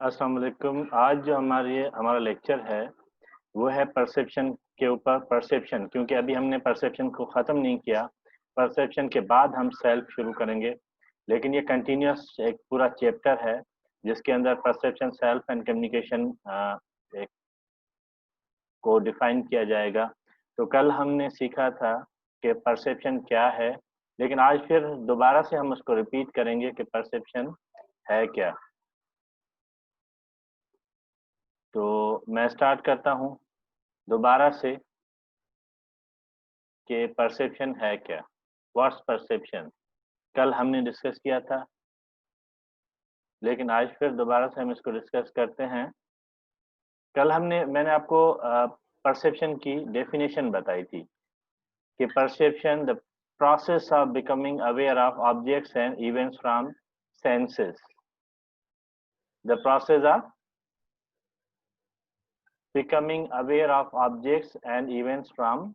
अस्सलाम वालेकुम। आज जो हमारा लेक्चर है वो है परसेप्शन के ऊपर। परसेप्शन, क्योंकि अभी हमने परसेप्शन को ख़त्म नहीं किया। परसेप्शन के बाद हम सेल्फ शुरू करेंगे, लेकिन ये कंटिन्यूअस एक पूरा चैप्टर है जिसके अंदर परसेप्शन, सेल्फ एंड कम्युनिकेशन एक को डिफाइन किया जाएगा। तो कल हमने सीखा था कि परसेप्शन क्या है, लेकिन आज फिर दोबारा से हम उसको रिपीट करेंगे कि परसेप्शन है क्या। तो मैं स्टार्ट करता हूँ दोबारा से कि परसेप्शन है क्या। व्हाट्स परसेप्शन, कल हमने डिस्कस किया था, लेकिन आज फिर दोबारा से हम इसको डिस्कस करते हैं। मैंने आपको परसेप्शन की डेफिनेशन बताई थी कि perception the process of becoming aware of objects and events from senses. The process of becoming aware of objects and events from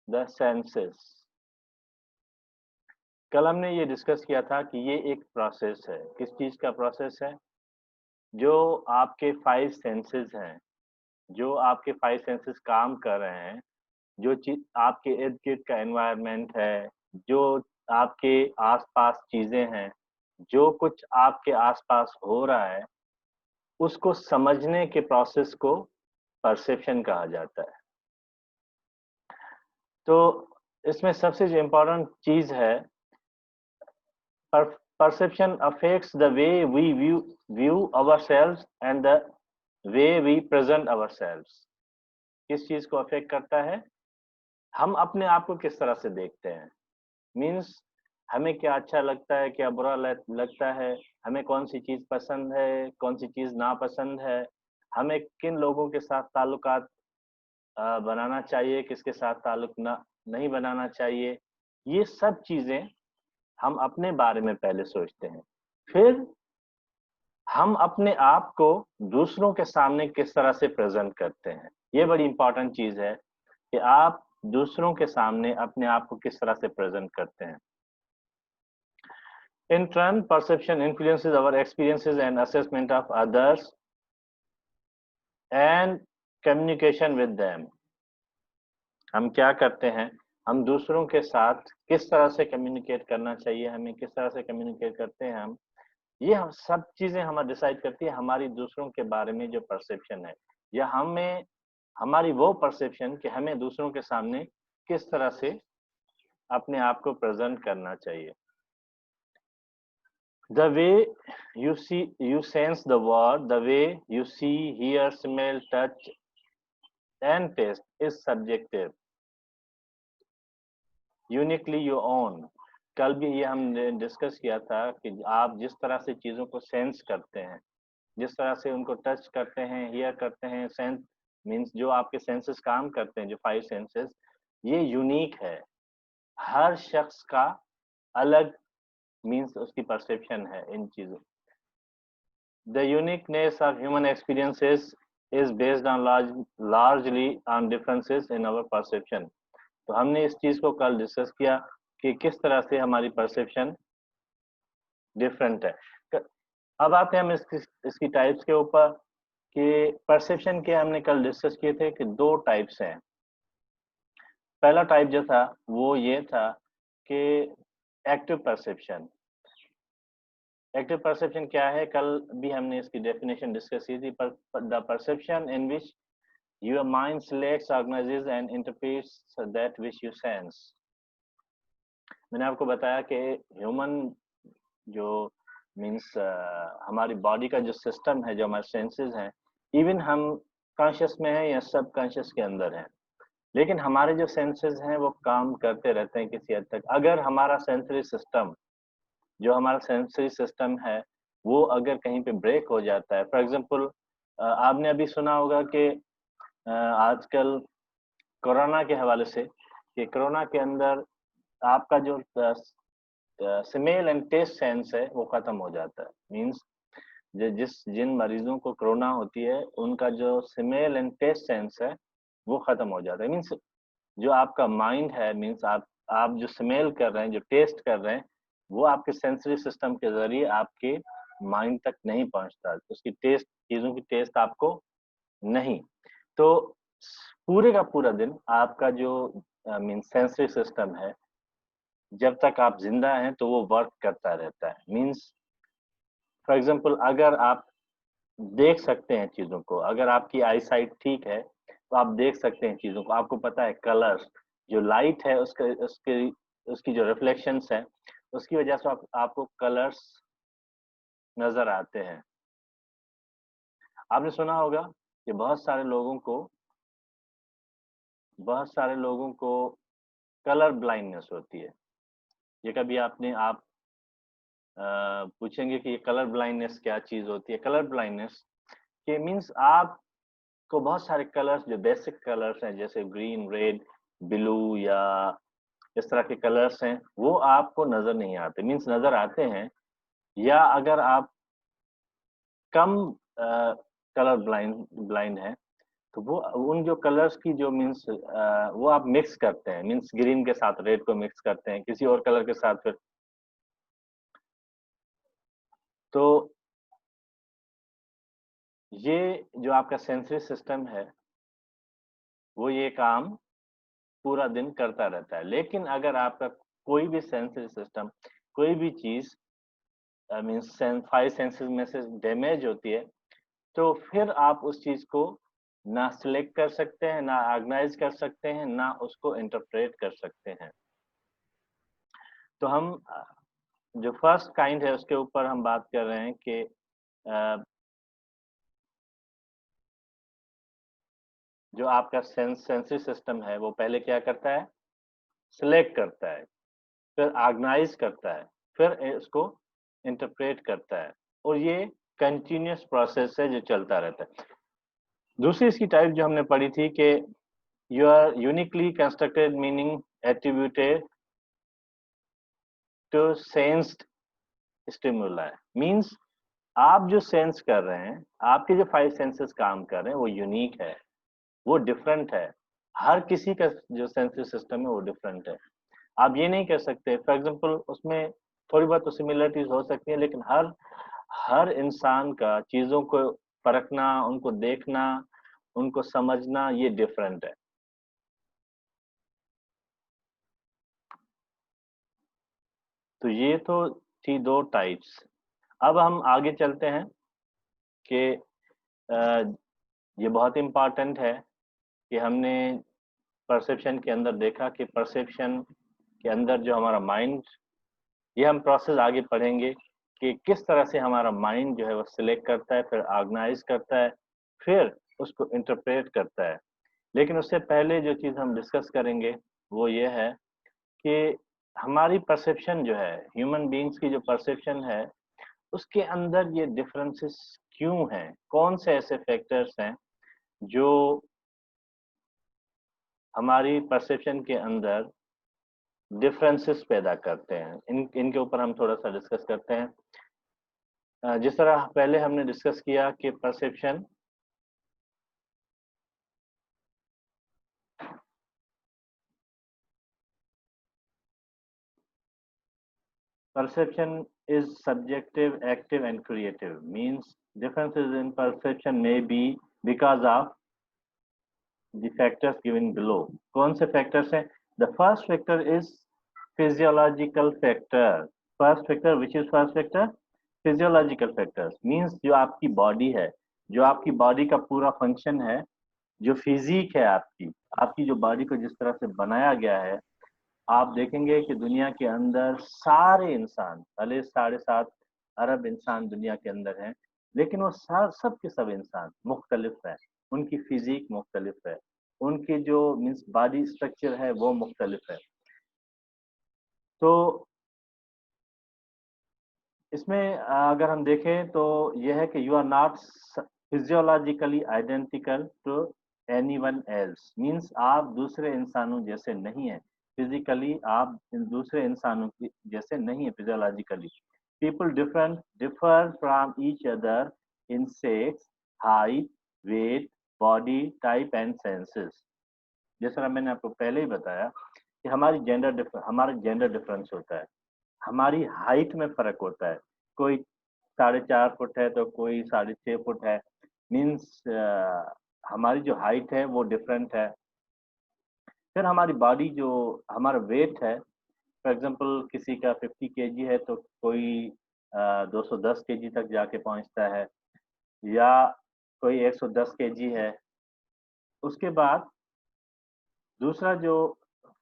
the senses. कल हमने ये डिस्कस किया था कि ये एक प्रोसेस है। किस चीज़ का प्रोसेस है? जो आपके 5 सेंसेस हैं, जो आपके 5 सेंसेस काम कर रहे हैं, जो चीज़ आपके इर्द-गिर्द का एनवायरनमेंट है, जो आपके आस-पास चीज़ें हैं, जो कुछ आपके आस-पास हो रहा है, उसको समझने के प्रोसेस को परसेप्शन कहा जाता है। तो इसमें सबसे जो इम्पोर्टेंट चीज़ है, पर perception affects the way we view ourselves and the way we present ourselves। किस चीज को अफेक्ट करता है? हम अपने आप को किस तरह से देखते हैं। मीन्स हमें क्या अच्छा लगता है, क्या बुरा लगता है, हमें कौन सी चीज पसंद है, कौन सी चीज नापसंद है, हमें किन लोगों के साथ ताल्लुकात बनाना चाहिए, किसके साथ ताल्लुक नहीं बनाना चाहिए। ये सब चीजें हम अपने बारे में पहले सोचते हैं। फिर हम अपने आप को दूसरों के सामने किस तरह से प्रेजेंट करते हैं। ये बड़ी इंपॉर्टेंट चीज है कि आप दूसरों के सामने अपने आप को किस तरह से प्रेजेंट करते हैं। In turn, perception influences our experiences and assessment of others and communication with them। हम क्या करते हैं? हम दूसरों के साथ किस तरह से कम्युनिकेट करना चाहिए, हमें किस तरह से कम्युनिकेट करते हैं हम, ये हम सब चीजें हमें डिसाइड करती है हमारी दूसरों के बारे में जो परसेप्शन है, या हमें हमारी वो परसेप्शन कि हमें दूसरों के सामने किस तरह से अपने आप को प्रेजेंट करना चाहिए। The way you sense the world, the way you see, hear, smell, touch and taste is subjective, uniquely your own। कल भी ये हमने डिस्कस किया था कि आप जिस तरह से चीजों को सेंस करते हैं, जिस तरह से उनको टच करते हैं, हियर करते हैं, सेंस मीन्स जो आपके सेंसेस काम करते हैं, जो 5 सेंसेस, ये यूनिक है। हर शख्स का अलग मीन्स उसकी परसेप्शन है इन चीजों। The uniqueness of human experiences is based on largely on differences in our perception। तो हमने इस चीज को कल डिस्कस किया कि किस तरह से हमारी परसेप्शन डिफरेंट है। अब आते हैं हम इसकी टाइप्स के ऊपर कि परसेप्शन के हमने कल डिस्कस किए थे कि 2 टाइप्स हैं। पहला टाइप जो था वो ये था कि एक्टिव परसेप्शन। एक्टिव परसेप्शन क्या है? कल भी हमने इसकी डेफिनेशन डिस्कस की थी। The perception in which your mind selects, organises and interprets that which you sense. मैंने आपको बताया कि ह्यूमन जो मीन्स हमारी बॉडी का जो सिस्टम है, जो हमारे सेंसेस हैं, इवन हम कॉन्शियस में हैं या सब कॉन्शियस के अंदर हैं, लेकिन हमारे जो सेंसेस हैं वो काम करते रहते हैं किसी हद तक। अगर हमारा सेंसरी सिस्टम, जो हमारा सेंसरी सिस्टम है, वो अगर कहीं पे ब्रेक हो जाता है, फॉर एग्जांपल आपने अभी सुना होगा कि आजकल कोरोना के हवाले से, कि कोरोना के अंदर आपका जो स्मेल एंड टेस्ट सेंस है वो खत्म हो जाता है। मीन्स जिन मरीजों को कोरोना होती है उनका जो स्मेल एंड टेस्ट सेंस है वो खत्म हो जाता है। मीन्स जो आपका माइंड है, मीन्स आप जो स्मेल कर रहे हैं, जो टेस्ट कर रहे हैं, वो आपके सेंसरी सिस्टम के जरिए आपके माइंड तक नहीं पहुंचता, उसकी टेस्ट, चीजों की टेस्ट आपको नहीं। तो पूरे का पूरा दिन आपका जो मीन सेंसरी सिस्टम है, जब तक आप जिंदा हैं तो वो वर्क करता रहता है। मीन्स फॉर एग्जांपल अगर आप देख सकते हैं चीजों को, अगर आपकी आई साइट ठीक है तो आप देख सकते हैं चीजों को, आपको पता है कलर्स, जो लाइट है उसके उसके उसकी जो रिफ्लेक्शंस है उसकी वजह से आपको कलर्स नजर आते हैं। आपने सुना होगा कि बहुत सारे लोगों को कलर ब्लाइंडनेस होती है। ये कभी आप पूछेंगे कि ये कलर ब्लाइंडनेस क्या चीज होती है? कलर ब्लाइंडनेस के मीन्स आपको बहुत सारे कलर्स, जो बेसिक कलर्स हैं जैसे ग्रीन, रेड, ब्लू या इस तरह के कलर्स हैं, वो आपको नजर नहीं आते। मीन्स नजर आते हैं, या अगर आप कम कलर ब्लाइंड ब्लाइंड है तो वो उन जो कलर्स की जो मीन्स वो आप मिक्स करते हैं, मीन्स ग्रीन के साथ रेड को मिक्स करते हैं, किसी और कलर के साथ फिर, तो ये जो आपका सेंसरी सिस्टम है वो ये काम पूरा दिन करता रहता है। लेकिन अगर आपका कोई भी सेंसरी सिस्टम, कोई भी चीज मीन्स फाइव सेंसेस में से डैमेज होती है, तो फिर आप उस चीज को ना सिलेक्ट कर सकते हैं, ना ऑर्गेनाइज कर सकते हैं, ना उसको इंटरप्रेट कर सकते हैं। तो हम जो फर्स्ट काइंड है उसके ऊपर हम बात कर रहे हैं कि अ, जो आपका सेंसरी सिस्टम है वो पहले क्या करता है? सिलेक्ट करता है, फिर ऑर्गेनाइज करता है, फिर इसको इंटरप्रेट करता है, और ये कंटिन्यूअस प्रोसेस है जो चलता रहता है। दूसरी इसकी टाइप जो हमने पढ़ी थी कि you are uniquely constructed meaning attributed to sensed stimuli. Means आप जो सेंस कर रहे हैं, आपके जो फाइव सेंसेस काम कर रहे हैं वो यूनिक है, वो डिफरेंट है। हर किसी का जो सेंसरी सिस्टम है वो डिफरेंट है। आप ये नहीं कह सकते, फॉर एग्जांपल उसमें थोड़ी बहुत तो सिमिलरिटीज हो सकती है, लेकिन हर हर इंसान का चीजों को परखना, उनको देखना, उनको समझना, ये डिफरेंट है। तो ये तो थी दो टाइप्स। अब हम आगे चलते हैं कि अ, ये बहुत इम्पोर्टेंट है कि हमने परसेप्शन के अंदर देखा कि परसेप्शन के अंदर जो हमारा माइंड, ये हम प्रोसेस आगे पढ़ेंगे कि किस तरह से हमारा माइंड जो है वो सिलेक्ट करता है, फिर ऑर्गेनाइज करता है, फिर उसको इंटरप्रेट करता है। लेकिन उससे पहले जो चीज़ हम डिस्कस करेंगे वो ये है कि हमारी परसेप्शन जो है, ह्यूमन बीइंग्स की जो परसेप्शन है, उसके अंदर ये डिफरेंसेस क्यों हैं? कौन से ऐसे फैक्टर्स हैं जो हमारी परसेप्शन के अंदर डिफरेंसेस पैदा करते हैं? इनके ऊपर हम थोड़ा सा डिस्कस करते हैं। जिस तरह पहले हमने डिस्कस किया कि perception is subjective, active, and creative. Means differences in perception may be because of the factors given below. कौन से factors हैं? The first factor is physiological factor. First factor, which is first factor? Physiological factors. Means जो आपकी body है, जो आपकी body का पूरा function है, जो फिजिक है आपकी, आपकी जो बॉडी को जिस तरह से बनाया गया है, आप देखेंगे कि दुनिया के अंदर सारे इंसान, भले 7.5 अरब इंसान दुनिया के अंदर हैं, लेकिन वो सब के सब इंसान मुख्तलिफ है, उनकी फिजिक मुख्तलिफ है, उनकी जो मीन्स बॉडी स्ट्रक्चर है वो मुख्तलिफ है। तो इसमें अगर हम देखें तो यह है कि you are not physiologically identical to anyone else. Means आप दूसरे इंसानों जैसे नहीं है, फिजिकली आप दूसरे इंसानों की जैसे नहीं है physiologically. People differ from each other in sex, height, weight, body type and senses. जिस तरह मैंने आपको पहले ही बताया कि हमारा जेंडर डिफरेंस होता है, हमारी हाइट में फर्क होता है। कोई 4.5 फुट है तो कोई 6.5 फुट है। मीन्स हमारी जो हाइट है वो डिफरेंट है। फिर हमारी बॉडी जो हमारा वेट है, फॉर एग्जांपल किसी का 50 केजी है तो कोई 210 केजी तक जाके पहुंचता है, या कोई 110 केजी है। उसके बाद दूसरा जो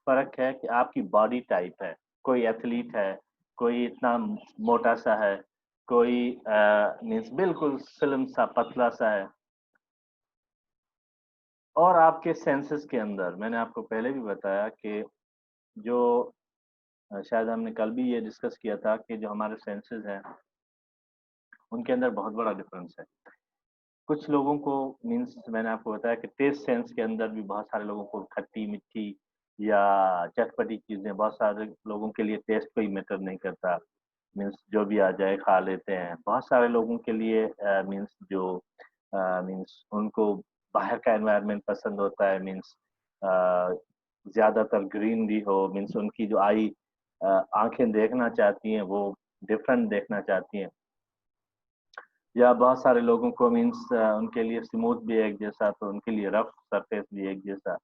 फ़र्क है कि आपकी बॉडी टाइप है। कोई एथलीट है, कोई इतना मोटा-सा है, कोई मीन्स बिल्कुल स्लिम सा, पतला-सा है। और आपके सेंसेस के अंदर मैंने आपको पहले भी बताया कि जो शायद हमने कल भी ये डिस्कस किया था कि जो हमारे सेंसेस हैं, उनके अंदर बहुत बड़ा डिफरेंस है। कुछ लोगों को मीन्स मैंने आपको बताया कि टेस्ट सेंस के अंदर भी बहुत सारे लोगों को खट्टी-मीठी या चटपटी चीज़ें, बहुत सारे लोगों के लिए टेस्ट कोई मैटर नहीं करता। मीन्स जो भी आ जाए खा लेते हैं। बहुत सारे लोगों के लिए मीन्स जो मीन्स उनको बाहर का एनवायरनमेंट पसंद होता है। मीन्स अ, ज़्यादातर ग्रीनरी हो, मीन्स उनकी जो आँखें देखना चाहती हैं वो डिफरेंट देखना चाहती हैं। या बहुत सारे लोगों को मीन्स उनके लिए स्मूथ भी एक जैसा, तो उनके लिए रफ सरफेस भी एक जैसा।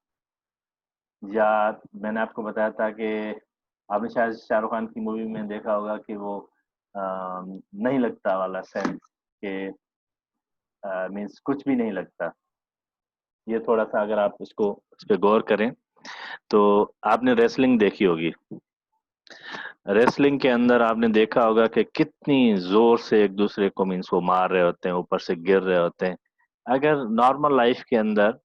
या मैंने आपको बताया था कि आपने शायद शाहरुख खान की मूवी में देखा होगा कि वो नहीं लगता वाला सेंस के मीन्स कुछ भी नहीं लगता। ये थोड़ा-सा अगर आप इसको इस पे गौर करें, तो आपने रेसलिंग देखी होगी। रेसलिंग के अंदर आपने देखा होगा कि कितनी ज़ोर से एक-दूसरे को मीन्स वो मार रहे होते हैं, ऊपर से गिर रहे होते हैं। अगर नॉर्मल लाइफ़ के अंदर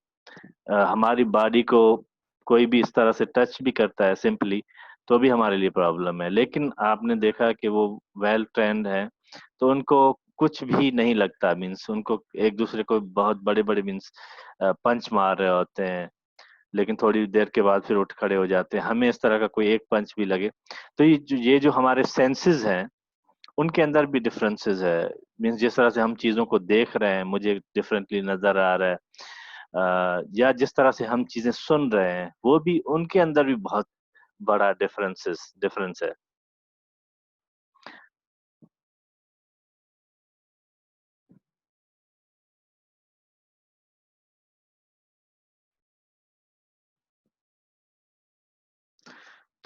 हमारी बॉडी को कोई भी इस तरह से टच भी करता है सिंपली, तो भी हमारे लिए प्रॉब्लम है। लेकिन आपने देखा कि वो वेल ट्रेन्ड हैं, तो उनको कुछ भी नहीं लगता। मीन्स उनको एक-दूसरे को बहुत बड़े-बड़े मीन्स पंच मार रहे होते हैं, लेकिन थोड़ी देर के बाद फिर उठ खड़े हो जाते हैं। हमें इस तरह का कोई एक पंच भी लगे, तो ये जो हमारे सेंसेस हैं, उनके अंदर भी डिफरेंसेस है। मीन्स जिस तरह से हम चीज़ों को देख रहे हैं, मुझे डिफरेंटली नज़र आ रहा है। या जिस तरह से हम चीज़ें सुन रहे हैं, वो भी उनके अंदर भी बहुत बड़ा डिफरेंस है।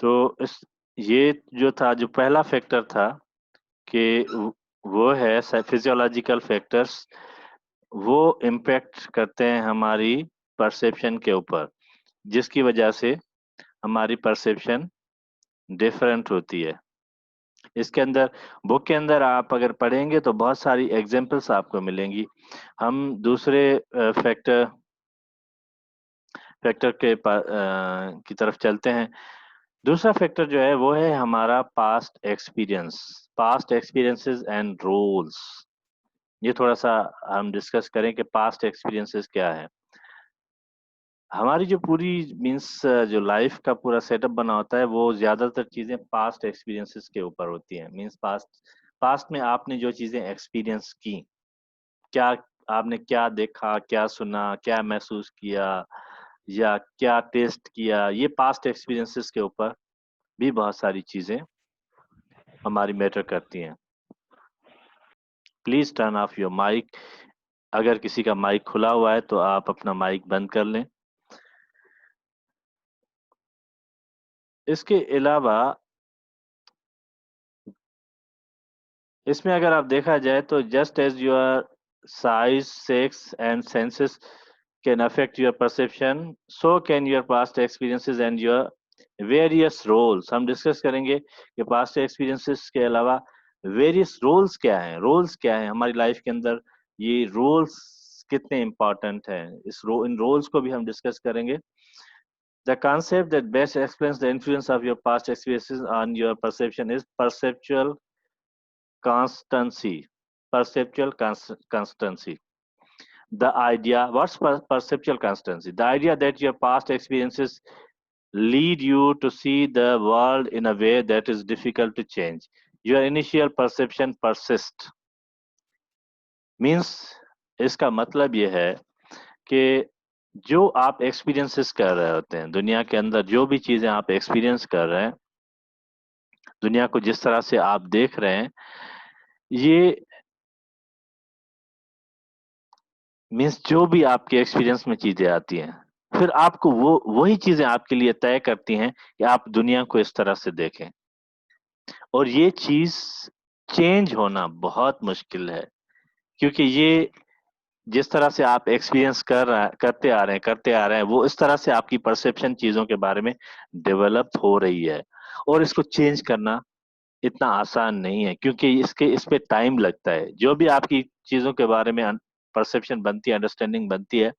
तो इस ये जो था, जो पहला फैक्टर था कि वो है फिजियोलॉजिकल फैक्टर्स, वो इम्पैक्ट करते हैं हमारी परसेप्शन के ऊपर, जिसकी वजह से हमारी परसेप्शन डिफरेंट होती है। इसके अंदर बुक के अंदर आप अगर पढ़ेंगे तो बहुत सारी एग्जांपल्स आपको मिलेंगी। हम दूसरे फैक्टर फैक्टर की तरफ चलते हैं। दूसरा फैक्टर जो है वो है हमारा पास्ट एक्सपीरियंसेस एंड रोल्स। ये थोड़ा-सा हम डिस्कस करें कि पास्ट एक्सपीरियंसेस क्या है। हमारी जो पूरी मीन्स जो लाइफ का पूरा सेटअप बना होता है, वो ज़्यादातर चीज़ें पास्ट एक्सपीरियंसेस के ऊपर होती हैं। मीन्स पास्ट पास्ट में आपने जो चीज़ें एक्सपीरियंस की, क्या आपने क्या देखा, क्या सुना, क्या महसूस किया या क्या टेस्ट किया, ये पास्ट एक्सपीरियंसेस के ऊपर भी बहुत सारी चीज़ें हमारी मैटर करती हैं। Please turn off your mic. अगर किसी का माइक खुला हुआ है तो आप अपना माइक बंद कर लें। इसके अलावा इसमें अगर आप देखा जाए तो just as your size, sex and senses can affect your perception, so can your past experiences and your various roles. हम डिस्कस करेंगे कि पास्ट एक्सपीरियंसेस के अलावा वेरियस रोल्स क्या हैं? रोल्स क्या हैं हमारी लाइफ के अंदर? ये रोल्स कितने इम्पोर्टेंट हैं? इन रोल्स को भी हम डिस्कस करेंगे। The concept that best explains the influence of your past experiences on your perception is constancy. Constancy. What's perceptual constancy? The idea that your past experiences lead you to see the world in a way that is difficult to change. Your initial perception persists. Means इसका मतलब ये है कि जो आप experiences कर रहे होते हैं दुनिया के अंदर, जो भी चीजें आप एक्सपीरियंस कर रहे हैं, दुनिया को जिस तरह से आप देख रहे हैं, ये मीन्स जो भी आपके एक्सपीरियंस में चीजें आती हैं, फिर आपको वो वही चीजें आपके लिए तय करती हैं कि आप दुनिया को इस तरह से देखें। और ये चीज चेंज होना बहुत मुश्किल है, क्योंकि ये जिस तरह से आप एक्सपीरियंस करते आ रहे हैं, वो इस तरह से आपकी परसेप्शन चीजों के बारे में डेवलप हो रही है। और इसको चेंज करना इतना आसान नहीं है, क्योंकि इस पे टाइम लगता है। जो भी आपकी चीजों के बारे में परसेप्शन बनती है, अंडरस्टैंडिंग बनती है,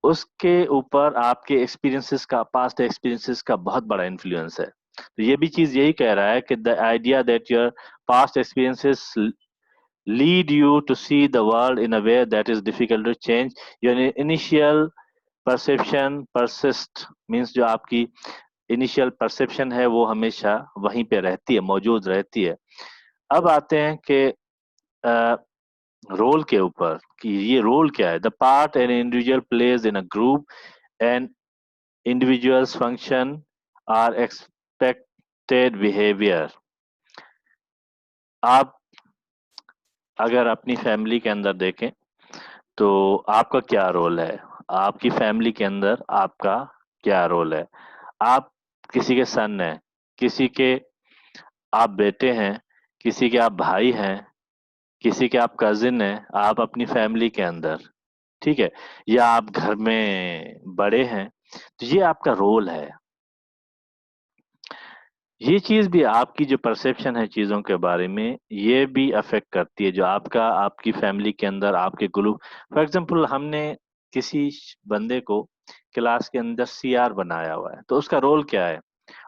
उसके ऊपर आपके एक्सपीरियंसेस का, पास्ट एक्सपीरियंसेस का बहुत बड़ा इन्फ्लुएंस है। तो ये भी चीज यही कह रहा है कि the idea that your past experiences lead you to see the world in a way that is difficult to change. Your initial perception persist, means जो आपकी इनिशियल परसेप्शन है वो हमेशा वहीं पे रहती है, मौजूद रहती है। अब आते हैं कि रोल के ऊपर, कि ये रोल क्या है। The part an individual plays in a group and individuals function are expected behaviour. आप अगर अपनी फैमिली के अंदर देखें तो आपका क्या रोल है, आपकी फैमिली के अंदर आपका क्या रोल है। आप किसी के सन हैं, किसी के आप बेटे हैं, किसी के आप भाई हैं, किसी के आप कजिन हैं, आप अपनी फैमिली के अंदर, ठीक है, या आप घर में बड़े हैं, तो ये आपका रोल है। ये चीज भी आपकी जो परसेप्शन है चीजों के बारे में, ये भी अफेक्ट करती है, जो आपका आपकी फैमिली के अंदर आपके ग्रुप। फॉर एग्जांपल, हमने किसी बंदे को क्लास के अंदर सीआर बनाया हुआ है, तो उसका रोल क्या है।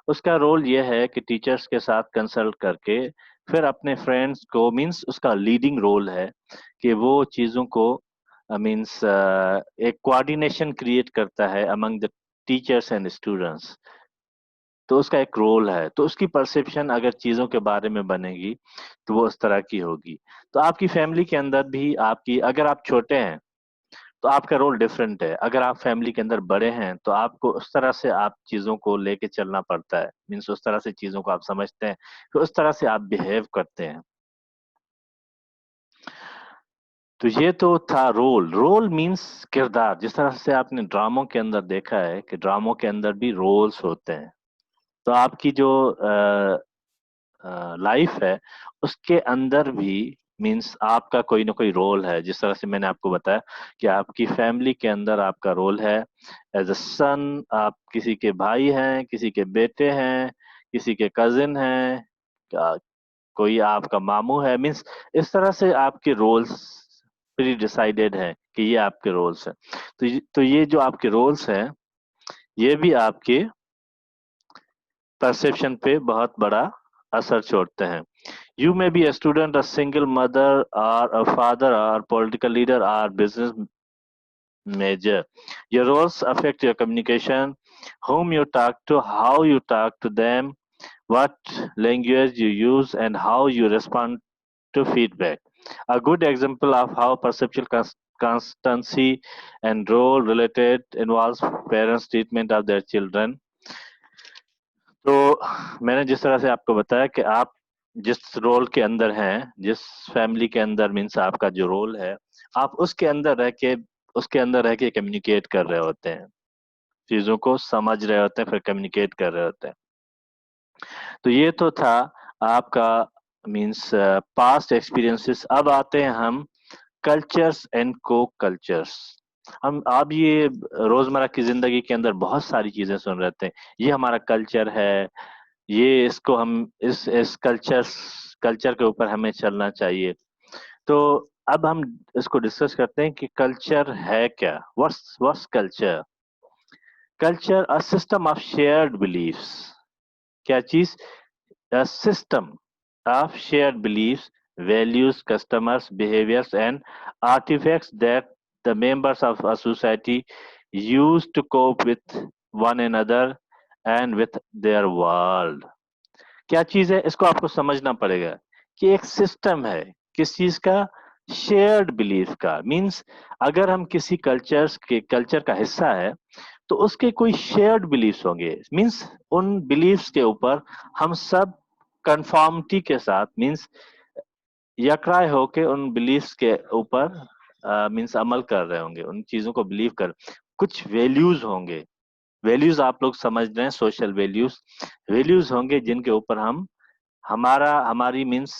उसका रोल ये है कि टीचर्स के साथ कंसल्ट करके फिर अपने फ्रेंड्स को, मींस उसका लीडिंग रोल है कि वो चीजों को, मींस एक कोऑर्डिनेशन क्रिएट करता है among the teachers and students. तो उसका एक रोल है, तो उसकी परसेप्शन अगर चीजों के बारे में बनेगी तो वो उस तरह की होगी। तो आपकी फैमिली के अंदर भी आपकी, अगर आप छोटे हैं तो आपका रोल डिफरेंट है, अगर आप फैमिली के अंदर बड़े हैं तो आपको उस तरह से आप चीजों को लेके चलना पड़ता है, मीन्स उस तरह से चीजों को आप समझते हैं, तो उस तरह से आप बिहेव करते हैं। तो ये तो था रोल। रोल मीन्स किरदार। जिस तरह से आपने ड्रामों के अंदर देखा है कि ड्रामों के अंदर भी रोल्स होते हैं, तो आपकी जो लाइफ है उसके अंदर भी मींस आपका कोई ना कोई रोल है। जिस तरह से मैंने आपको बताया कि आपकी फैमिली के अंदर आपका रोल है एज अ सन, आप किसी के भाई हैं, किसी के बेटे हैं, किसी के कजिन हैं, कोई आपका मामू है, मींस इस तरह से आपके रोल्स प्री डिसाइडेड है कि ये आपके रोल्स हैं। तो ये जो आपके रोल्स हैं, ये भी आपके परसेप्शन पे बहुत बड़ा असर छोड़ते हैं। You may be a student, a single mother, or a father, or political leader, or business major. Your roles affect your communication, whom you talk to, how you talk to them, what language you use, and how you respond to feedback. A good example of how perceptual constancy and role related involves parents' treatment of their children. तो मैंने जिस तरह से आपको बताया कि आप जिस रोल के अंदर हैं, जिस फैमिली के अंदर, मीन्स आपका जो रोल है, आप उसके अंदर रह के कम्युनिकेट कर रहे होते हैं, चीजों को समझ रहे होते हैं, फिर कम्युनिकेट कर रहे होते हैं। तो ये तो था आपका मीन्स पास्ट एक्सपीरियंसेस। अब आते हैं हम कल्चर्स एंड को कल्चर्स। हम अब ये रोजमर्रा की जिंदगी के अंदर बहुत सारी चीजें सुन रहे थे, ये हमारा कल्चर है, ये इसको हम इस कल्चर के ऊपर हमें चलना चाहिए। तो अब हम इसको डिस्कस करते हैं कि कल्चर है क्या। What's culture. Culture a system of shared beliefs. क्या चीज। A system of shared beliefs, values, customers, behaviors, and artifacts that the members of a society use to cope with one another and with their world. क्या चीज है, इसको आपको समझना पड़ेगा कि एक सिस्टम है किस चीज का। शेयर्ड बिलीफ का। मींस अगर हम किसी कल्चर का हिस्सा है तो उसके कोई शेयर्ड बिलीफ्स होंगे। मींस उन बिलीफ्स के ऊपर हम सब कंफॉर्मिटी के साथ, मींस यकराय होके उन बिलीफ्स के ऊपर मीन्स अमल कर रहे होंगे, उन चीजों को बिलीव कर, कुछ वैल्यूज होंगे, वैल्यूज आप लोग समझ रहे हैं, सोशल वैल्यूज, वैल्यूज होंगे जिनके ऊपर हम हमारी मीन्स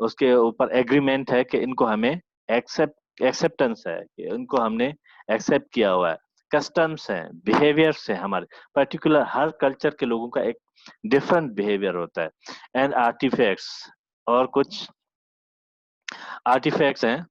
उसके ऊपर एग्रीमेंट है कि इनको हमें एक्सेप्टेंस है कि इनको हमने एक्सेप्ट किया हुआ है, कस्टम्स हैं, बिहेवियर्स हैं हमारे पर्टिकुलर, हर कल्चर के लोगों का एक डिफरेंट बिहेवियर होता है, एंड आर्टिफैक्ट्स, और कुछ आर्टिफैक्ट्स हैं